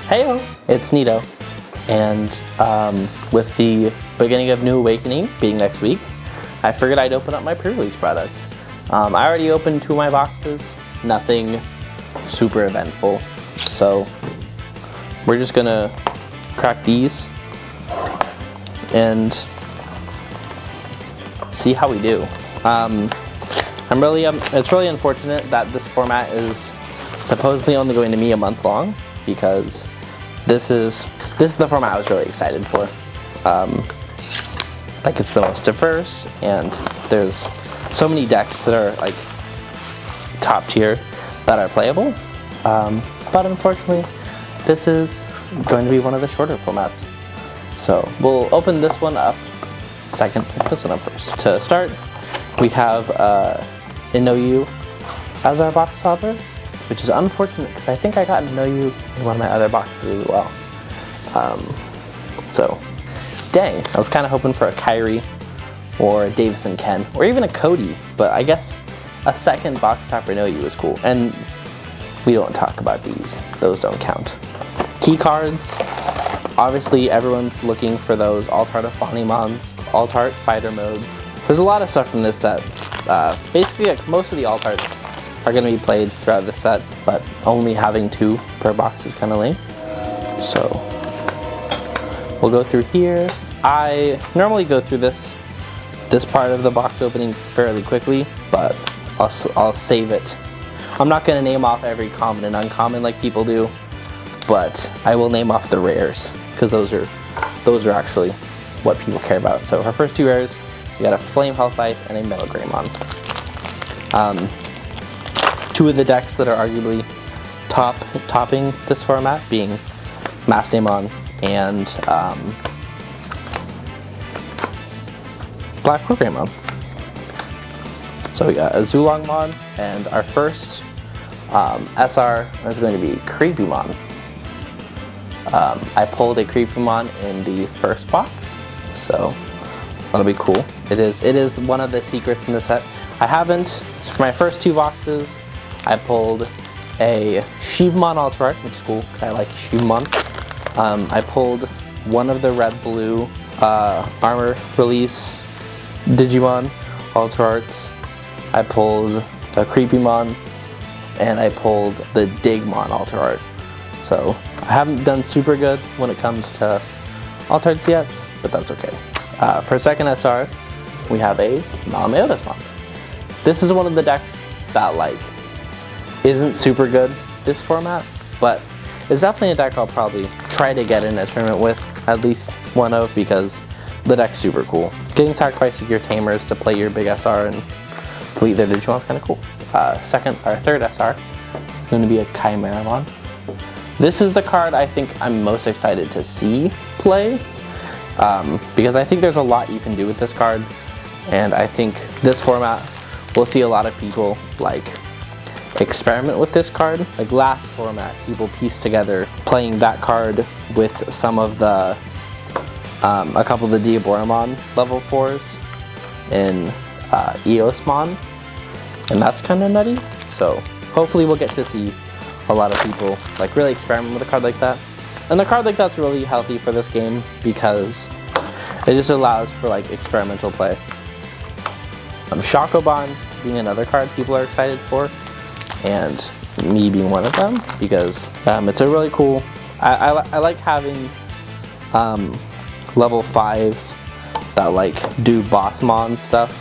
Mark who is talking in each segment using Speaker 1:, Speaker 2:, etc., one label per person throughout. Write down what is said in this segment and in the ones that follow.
Speaker 1: Heyo, it's Nito, and with the beginning of New Awakening being next week, I figured I'd open up my pre-release product. I already opened 2 of my boxes, nothing super eventful, so we're just gonna crack these and see how we do. It's really unfortunate that this format is supposedly only going to be a month long, because this is the format I was really excited for. Like, it's the most diverse, and there's so many decks that are like top tier that are playable. But unfortunately, this is going to be one of the shorter formats. So we'll open this one up second, this one up first. To start, we have Inoue as our box topper, which is unfortunate because I think I got Inoue in one of my other boxes as well. So, dang, I was kind of hoping for a Kyrie or a Davison Ken, or even a Cody, but I guess a second box topper Inoue was cool. And we don't talk about these, those don't count. Key cards, obviously everyone's looking for those Altart of Fonimons, Altart fighter modes. There's a lot of stuff from this set. Basically, like, most of the Altarts are going to be played throughout the set, but only having 2 per box is kind of lame. So we'll go through here. I normally go through this part of the box opening fairly quickly, but I'll save it. I'm not going to name off every common and uncommon like people do, but I will name off the rares, because those are actually what people care about. So our first 2 rares, we got a Flame Hellscythe and a Metal Greymon. 2 of the decks that are arguably topping this format being Mastemon and Black Greymon. So we got a Zulong Macho, and our first SR is going to be Creepymon. I pulled a Creepymon in the first box, so that'll be cool. It is one of the secrets in the set. I haven't, for my first 2 boxes, I pulled a Shivamon Alter Art, which is cool because I like Shivamon. I pulled one of the red-blue armor release Digimon Alter Arts. I pulled a Creepymon, and I pulled the Digimon Alter Art. So I haven't done super good when it comes to Alter Arts yet, but that's okay. For second SR, we have a Malameodasmon. This is one of the decks that, like, isn't super good this format, but it's definitely a deck I'll probably try to get in a tournament with, at least one of, because the deck's super cool. Getting sacrifice of your Tamers to play your big SR and delete their Digimon is kind of cool. Third SR is going to be a Chimeramon. This is the card I think I'm most excited to see play, because I think there's a lot you can do with this card, and I think this format will see a lot of people like experiment with this card. Like last format, people pieced together playing that card with some of the a couple of the Diaboromon level 4s in Eosmon, and that's kind of nutty. So hopefully we'll get to see a lot of people like really experiment with a card like that. And the card like that's really healthy for this game because it just allows for like experimental play. Shokobon being another card people are excited for, and me being one of them, because it's a really cool, I like having level 5s that like do Bossmon stuff,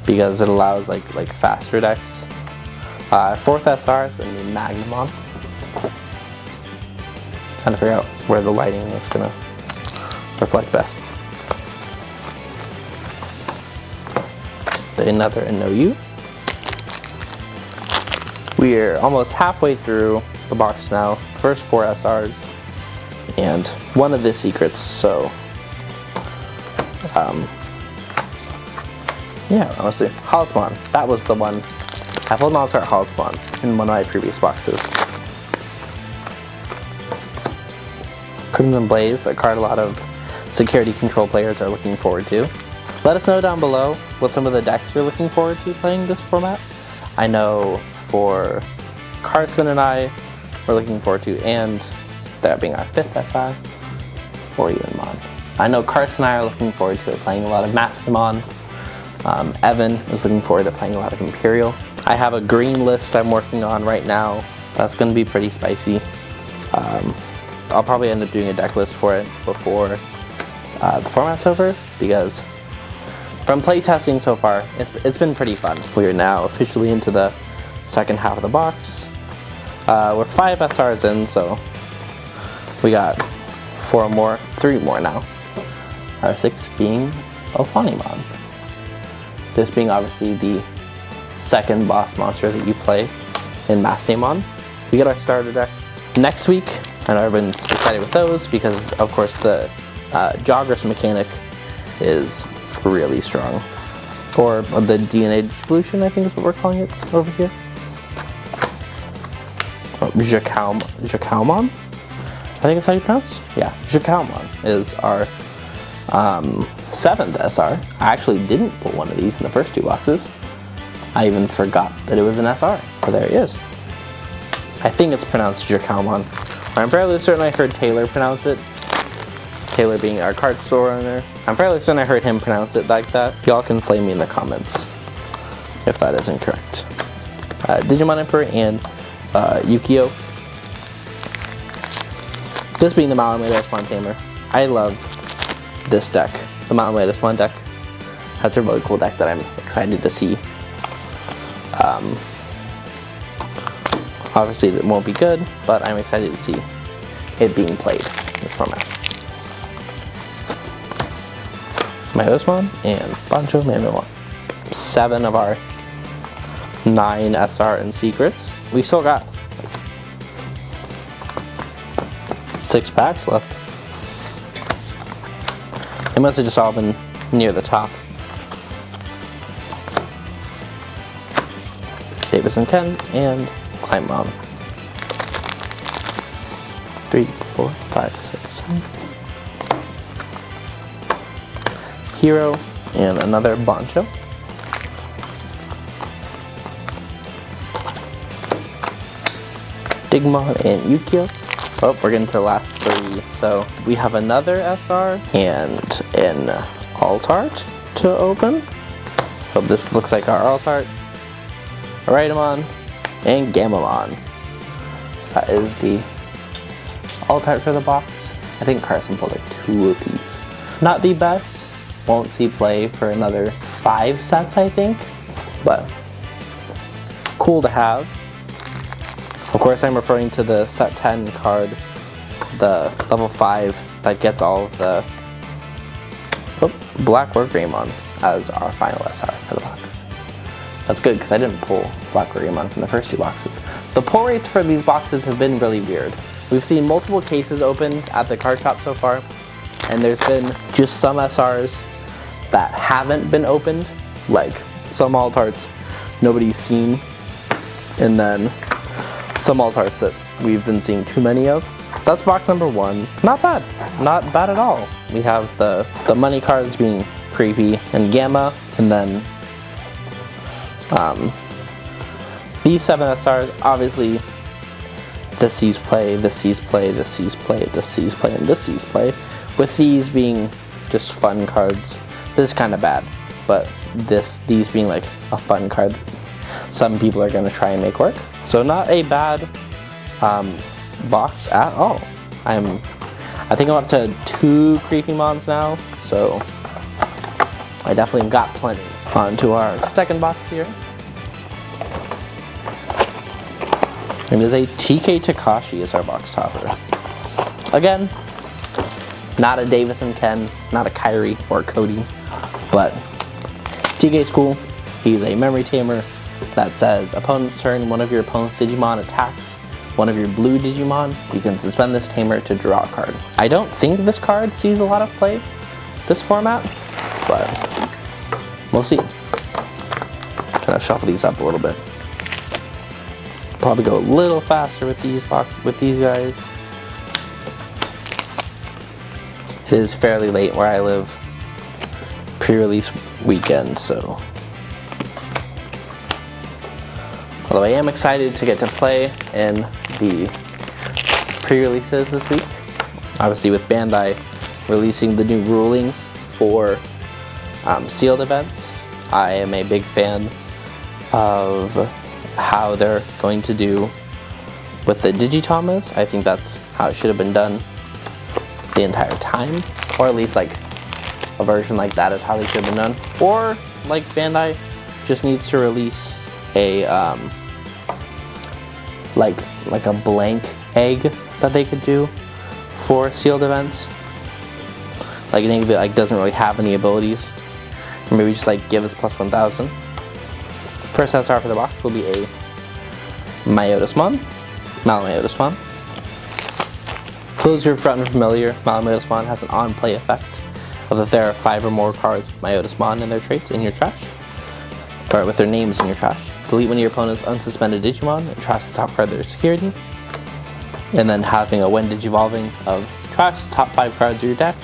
Speaker 1: because it allows like faster decks. Fourth SR is going to be Magnamon. Trying to figure out where the lighting is going to reflect best. Another Inoue. We're almost halfway through the box now. First 4 SRs and one of the secrets. So, yeah, honestly, Hollismon. That was the one. I pulled an Alter Hollismon in one of my previous boxes. Crimson Blaze, a card a lot of security control players are looking forward to. Let us know down below what some of the decks you're looking forward to playing this format. I know for Carson and I, we're looking forward to, and that being our 5th SR, or even Mon. I know Carson and I are looking forward to it, playing a lot of Maximon. Evan is looking forward to playing a lot of Imperial. I have a green list I'm working on right now. That's going to be pretty spicy. I'll probably end up doing a deck list for it before the format's over, because from playtesting so far, it's been pretty fun. We are now officially into the second half of the box. We're 5 SRs in, so we got 3 more now. Our 6th being Ophanimon. This being obviously the second boss monster that you play in Mastemon. We get our starter decks next week, and everyone's excited with those because, of course, the Jogress mechanic is really strong. Or the DNA evolution, I think is what we're calling it over here. Jacalmon? I think that's how you pronounce? Yeah, Jacalmon is our 7th SR. I actually didn't pull one of these in the first 2 boxes. I even forgot that it was an SR. But there he is. I think it's pronounced Jacalmon. I'm fairly certain I heard Taylor pronounce it. Taylor being our card store owner. I'm fairly certain I heard him pronounce it like that. Y'all can flame me in the comments if that is incorrect. Digimon Emperor and Yukio. This being the Malamute Tamer. I love this deck. The Malamute deck. That's a really cool deck that I'm excited to see. Obviously it won't be good, but I'm excited to see it being played in this format. Myosmon and Bancho Mamamon. 7 of our 9 SR and secrets. We still got 6 packs left. They must have just all been near the top. Davis and Ken and Climbmon. 3, 4, 5, 6, 7. Hero and another Bancho. Digimon and Yukio. Oh, we're getting to the last 3. So we have another SR and an Altart to open. So this looks like our Altart. Aritamon and Gamamon. That is the Altart for the box. I think Carson pulled like 2 of these. Not the best. Won't see play for another 5 sets, I think. But cool to have. Of course, I'm referring to the set 10 card, the level 5 that gets all of the Black or Greymon as our final SR for the box. That's good because I didn't pull Black or Greymon from the first 2 boxes. The pull rates for these boxes have been really weird. We've seen multiple cases opened at the card shop so far, and there's been just some SRs that haven't been opened, like some Altarts nobody's seen, and then some Altarts that we've been seeing too many of. That's box number 1. Not bad. Not bad at all. We have the money cards being Creepy and Gamma, and then these 7 SRs, obviously this sees play, this sees play, this sees play, this sees play, and this sees play. With these being just fun cards. This is kind of bad, but these being like a fun card, some people are going to try and make work. So not a bad box at all. I think I'm up to 2 Creepy Mons now, so I definitely got plenty. On to our second box here. It is a TK Takashi as our box topper. Again, not a Davis and Ken, not a Kyrie or Cody, but TK's cool. He's a memory tamer that says, opponent's turn, one of your opponent's Digimon attacks one of your blue Digimon. You can suspend this tamer to draw a card. I don't think this card sees a lot of play this format, but we'll see. Kind of shuffle these up a little bit. Probably go a little faster with these guys. It is fairly late where I live, pre-release weekend, so. Although I am excited to get to play in the pre-releases this week. Obviously with Bandai releasing the new rulings for sealed events, I am a big fan of how they're going to do with the Digitomas. I think that's how it should have been done the entire time, or at least like a version like that is how they should have been done. Or like Bandai just needs to release a like a blank egg that they could do for sealed events. Like an egg that like doesn't really have any abilities, or maybe just like give us plus 1,000. First SR for the box will be a Malamyotismon. Close your front and familiar. Malamyotismon has an on-play effect of if there are 5 or more cards with Malamyotismon and their traits in your trash, or with their names in your trash. Delete one of your opponent's unsuspended Digimon and trash the top card of their security. And then having a when Digivolving of trash the top 5 cards of your deck.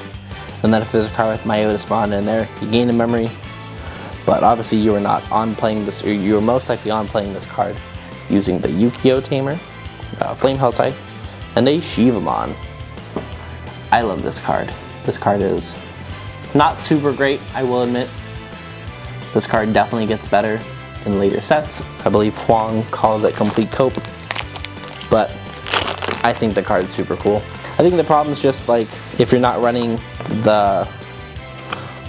Speaker 1: And then if there's a card with Malamyotismon in there, you gain a memory. But obviously you are not on playing this, or you are most likely on playing this card using the Yukio Tamer, Flame Hellscythe, and a Shivamon. I love this card. This card is not super great, I will admit. This card definitely gets better in later sets. I believe Huang calls it Complete Cope, but I think the card's super cool. I think the problem is just like if you're not running the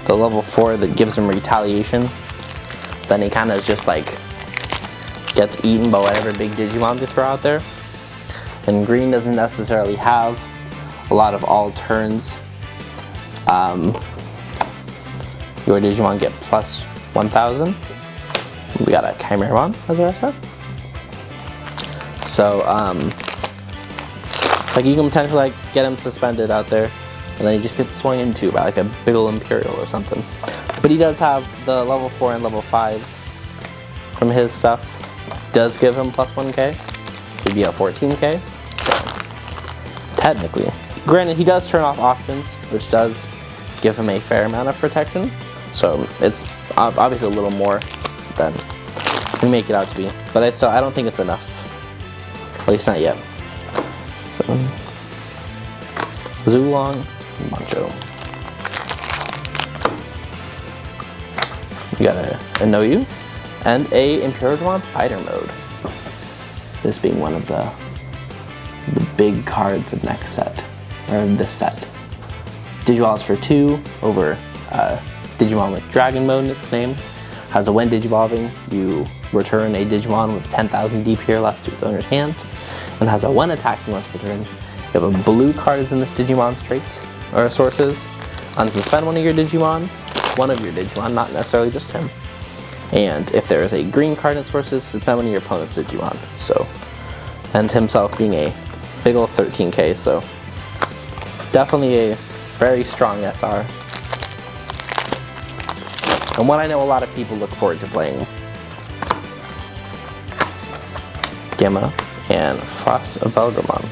Speaker 1: level 4 that gives him retaliation, then he kind of just like gets eaten by whatever big Digimon they throw out there. And green doesn't necessarily have a lot of all turns. Your Digimon get plus 1,000. We got a Chimeramon as our SR. So like you can potentially like get him suspended out there, and then he just gets swung into by like a big ol' Imperial or something. But he does have the level 4 and level 5 from his stuff. Does give him plus 1k. He'd be at 14k. So technically. Granted, he does turn off options, which does give him a fair amount of protection. So it's obviously a little more than we make it out to be. But I don't think it's enough. At least not yet. So Zulong Macho. We got a Noyu and a Imperial Fighter Mode. This being one of the big cards of next set, or this set. Digivolves for 2 over Digimon with Dragon Mode in its name. Has a when Digivolving, you return a Digimon with 10,000 DP or less to its owner's hand, and has a when attacking once per turn. You have a blue card is in this Digimon's traits or sources. Unsuspend one of your Digimon, not necessarily just him. And if there is a green card in sources, suspend one of your opponent's Digimon. So, and himself being a big ol' 13k, so definitely a very strong SR. And one I know a lot of people look forward to playing. Gamma and Frost of Velgramon.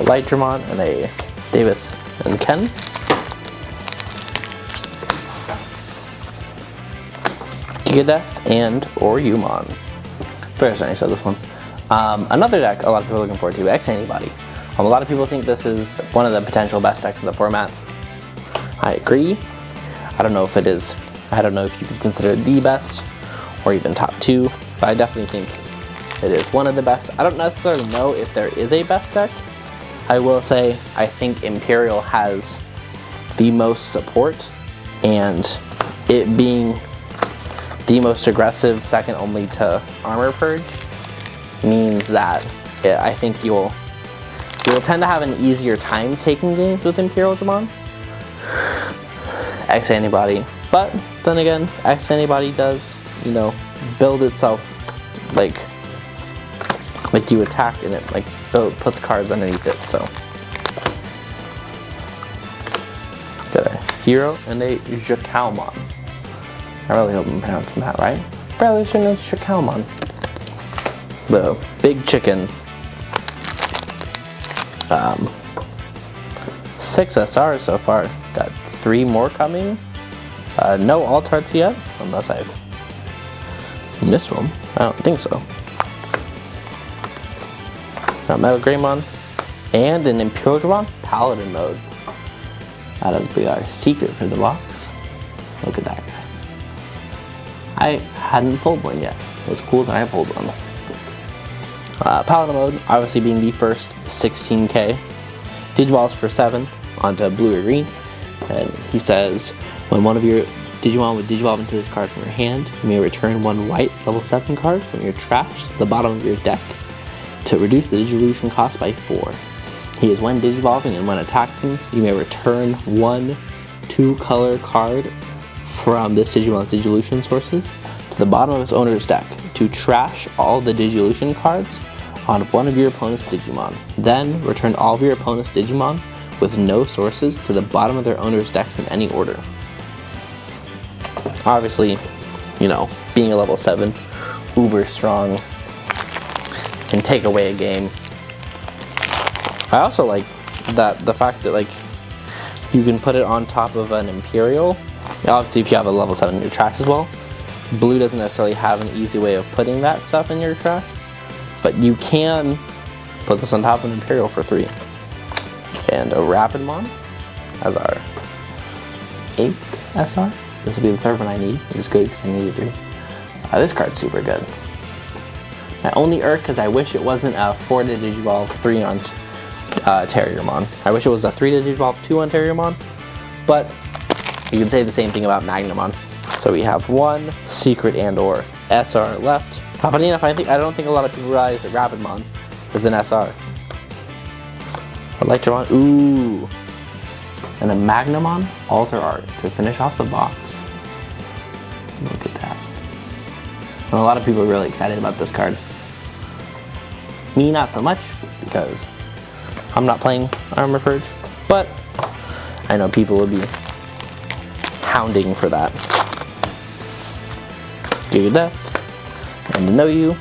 Speaker 1: Lightdramon and a Davis and Ken. Gigadeath and Oryumon. Very nice of this one. Another deck a lot of people are looking forward to, X-Antibody. A lot of people think this is one of the potential best decks in the format. I agree. I don't know if it is. I don't know if you could consider it the best or even top 2, but I definitely think it is one of the best. I don't necessarily know if there is a best deck. I will say I think Imperial has the most support, and it being the most aggressive, second only to Armor Purge, means that I think you will tend to have an easier time taking games with Imperial Digimon. X-Antibody. But then again, X-Antibody does, you know, build itself like you attack and it like puts cards underneath it, so. Got a Hero and a Jacalmon. I really hope I'm pronouncing that right. Fairly certain it's Jacalmon. The big chicken. 6 SRs so far. Got 3 more coming. No alt arts yet, unless I've missed one. I don't think so. got Metal Greymon, and an Imperial Digimon Paladin mode. That is our secret for the box. Look at that guy. I hadn't pulled one yet, so it's cool that I pulled one. Paladin mode, obviously being the first 16K. Digivolves for 7 onto blue or green. And he says, when one of your Digimon would Digivolve into this card from your hand, you may return one white level 7 card from your trash to the bottom of your deck to reduce the Digivolution cost by 4. He is when Digivolving and when attacking, you may return one 2-color card from this Digimon's Digivolution sources to the bottom of its owner's deck to trash all the Digivolution cards on one of your opponent's Digimon. Then return all of your opponent's Digimon with no sources to the bottom of their owner's decks in any order. Obviously, you know, being a level 7, uber strong, can take away a game. I also like the fact that like you can put it on top of an Imperial. Obviously, if you have a level 7 in your trash as well, blue doesn't necessarily have an easy way of putting that stuff in your trash, but you can put this on top of an Imperial for 3. And a Rapidmon as our 8th SR. This will be the 3rd one I need, which is good because I needed 3. This card's super good. My only irk is I wish it wasn't a 4 to Digivolve 3 on Terriermon. I wish it was a 3 to Digivolve 2 on Terriermon, but you can say the same thing about Magnamon. So we have one secret and or SR left. Funny enough, I don't think a lot of people realize that Rapidmon is an SR. Electromon, ooh. And a Magnamon Alter Art to finish off the box. Look at that. And a lot of people are really excited about this card. Me, not so much, because I'm not playing Armor Purge, but I know people will be hounding for that. Giga Death, and to know you.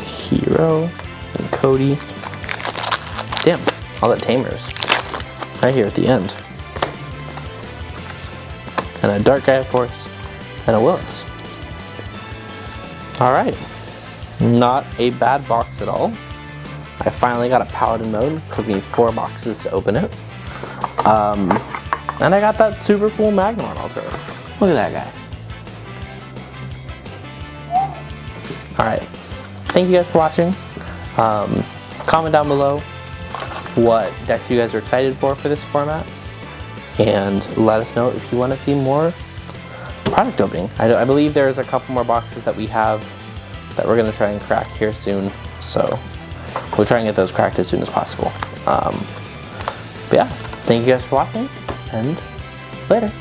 Speaker 1: Hero, and Cody. Damn, all the Tamers. Right here at the end. And a Dark Gaia Force, and a Willis. Alright. Not a bad box at all. I finally got a Paladin mode. Took me 4 boxes to open it. And I got that super cool Magnamon Alter. Look at that guy. Alright. Thank you guys for watching. Comment down below what decks you guys are excited for this format. And let us know if you want to see more product opening. I believe there's a couple more boxes that we have that we're going to try and crack here soon. So we'll try and get those cracked as soon as possible. But yeah, thank you guys for watching, and later.